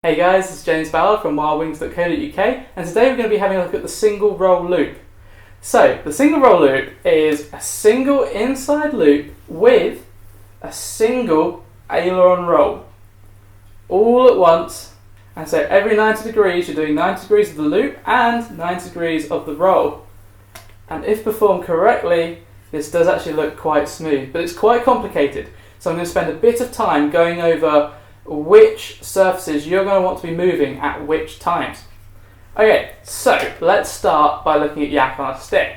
Hey guys, it's James Ballard from wildwings.co.uk, and today we're going to be having a look at the single roll loop. So, the single roll loop is a single inside loop with a single aileron roll, all at once. And so every 90 degrees you're doing 90 degrees of the loop and 90 degrees of the roll. And if performed correctly, this does actually look quite smooth, but it's quite complicated. So I'm going to spend a bit of time going over which surfaces you're going to want to be moving at which times. Okay, so let's start by looking at yak on a stick.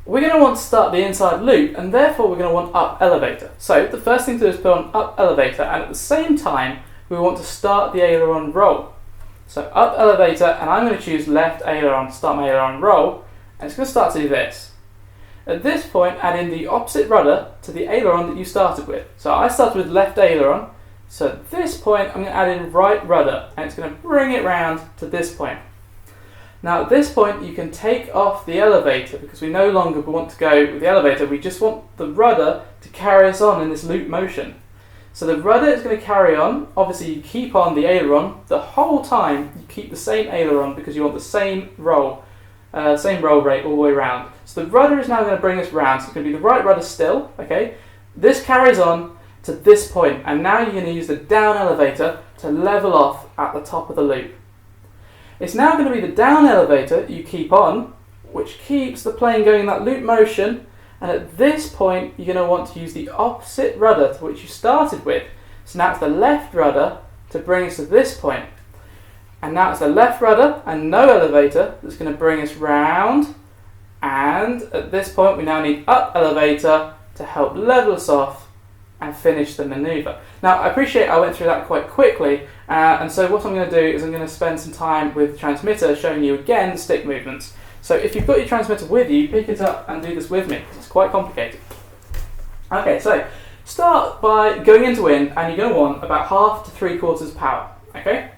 We're going to want to start the inside loop, and therefore we're going to want up elevator. So the first thing to do is put on up elevator, and at the same time we want to start the aileron roll. So up elevator, and I'm going to choose left aileron to start my aileron roll, and it's going to start to do this. At this point, add in the opposite rudder to the aileron that you started with. So I started with left aileron, so at this point I'm going to add in right rudder, and it's going to bring it round to this point. Now at this point you can take off the elevator because we no longer want to go with the elevator, we just want the rudder to carry us on in this loop motion. So the rudder is going to carry on. Obviously you keep on the aileron the whole time, you keep the same aileron because you want the same roll rate all the way around. So the rudder is now going to bring us round, so it's going to be the right rudder still, okay? This carries on to this point, and now you're going to use the down elevator to level off at the top of the loop. It's now going to be the down elevator you keep on, which keeps the plane going in that loop motion, and at this point you're going to want to use the opposite rudder to which you started with. So now it's the left rudder to bring us to this point. And now it's the left rudder and no elevator that's going to bring us round, and at this point we now need up elevator to help level us off and finish the manoeuvre. Now I appreciate I went through that quite quickly, and so what I'm going to do is I'm going to spend some time with the transmitter showing you again the stick movements. So if you've got your transmitter with you, pick it up and do this with me, because it's quite complicated. Okay, so start by going into wind, and you're going to want about 1/2 to 3/4 power, okay?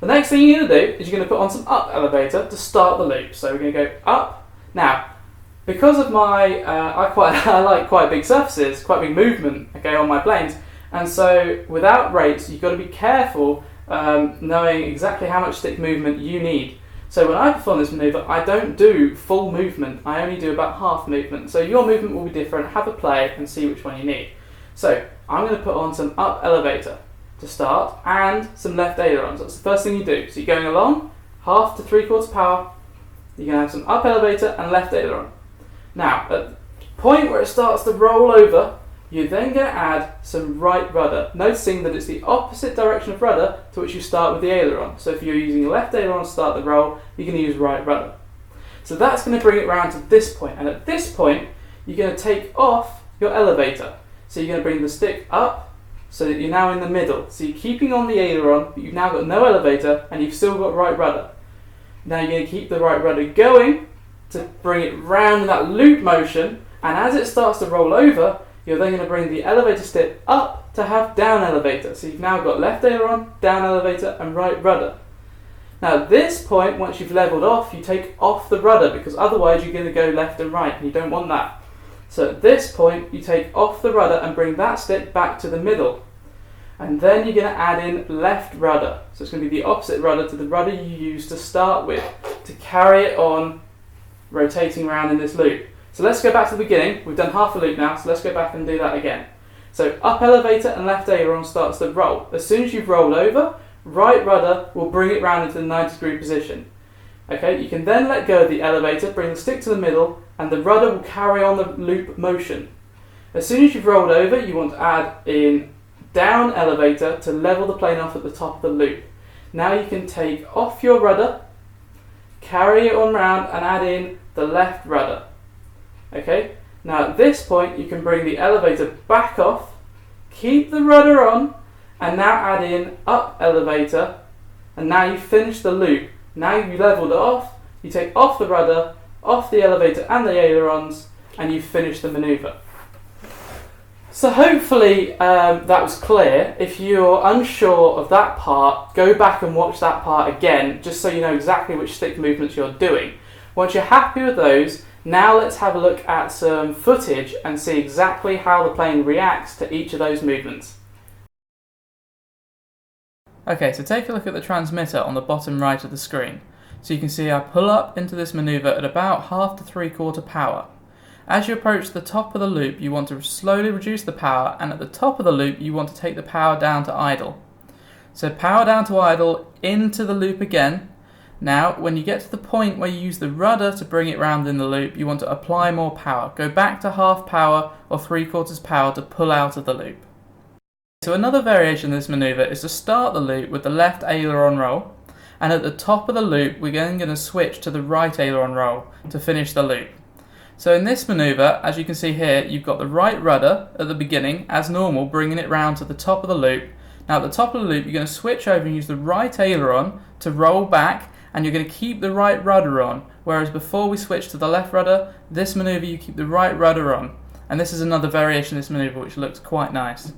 The next thing you're going to do is you're going to put on some up elevator to start the loop. So we're going to go up. Now, because of my, I like quite big surfaces, quite big movement, okay, on my planes, and so without rates, you've got to be careful knowing exactly how much stick movement you need. So when I perform this manoeuvre, I don't do full movement, I only do about half movement. So your movement will be different, have a play and see which one you need. So I'm going to put on some up elevator to start and some left ailerons. That's the first thing you do. So you're going along, 1/2 to 3/4 power, you're going to have some up elevator and left aileron. Now, at the point where it starts to roll over, you're then going to add some right rudder, noticing that it's the opposite direction of rudder to which you start with the aileron. So if you're using left aileron to start the roll, you're going to use right rudder. So that's going to bring it round to this point, and at this point, you're going to take off your elevator. So you're going to bring the stick up so that you're now in the middle. So you're keeping on the aileron, but you've now got no elevator, and you've still got right rudder. Now you're going to keep the right rudder going to bring it round in that loop motion, and as it starts to roll over, you're then going to bring the elevator stick up to have down elevator. So you've now got left aileron, down elevator and right rudder. Now at this point, once you've leveled off, you take off the rudder because otherwise you're going to go left and right, and you don't want that. So at this point, you take off the rudder and bring that stick back to the middle. And then you're going to add in left rudder. So it's going to be the opposite rudder to the rudder you used to start with to carry it on rotating around in this loop. So let's go back to the beginning. We've done half a loop now, so let's go back and do that again. So up elevator and left aileron starts the roll. As soon as you've rolled over, right rudder will bring it round into the 90-degree position. Okay, you can then let go of the elevator, bring the stick to the middle, and the rudder will carry on the loop motion. As soon as you've rolled over, you want to add in down elevator to level the plane off at the top of the loop. Now you can take off your rudder, carry it on round and add in the left rudder. Okay, now at this point you can bring the elevator back off, keep the rudder on, and now add in up elevator, and now you finish the loop. Now you've leveled it off, you take off the rudder, off the elevator and the ailerons, and you finish the manoeuvre. So hopefully that was clear. If you're unsure of that part, go back and watch that part again, just so you know exactly which stick movements you're doing. Once you're happy with those, now let's have a look at some footage and see exactly how the plane reacts to each of those movements. Okay, so take a look at the transmitter on the bottom right of the screen. So you can see I pull up into this manoeuvre at about 1/2 to 3/4 power. As you approach the top of the loop, you want to slowly reduce the power, and at the top of the loop, you want to take the power down to idle. So power down to idle, into the loop again. Now, when you get to the point where you use the rudder to bring it round in the loop, you want to apply more power. Go back to 1/2 power or 3/4 power to pull out of the loop. So another variation of this manoeuvre is to start the loop with the left aileron roll, and at the top of the loop, we're then going to switch to the right aileron roll to finish the loop. So in this manoeuvre, as you can see here, you've got the right rudder at the beginning, as normal, bringing it round to the top of the loop. Now at the top of the loop, you're going to switch over and use the right aileron to roll back, and you're going to keep the right rudder on, whereas before we switch to the left rudder, this manoeuvre you keep the right rudder on. And this is another variation of this manoeuvre which looks quite nice.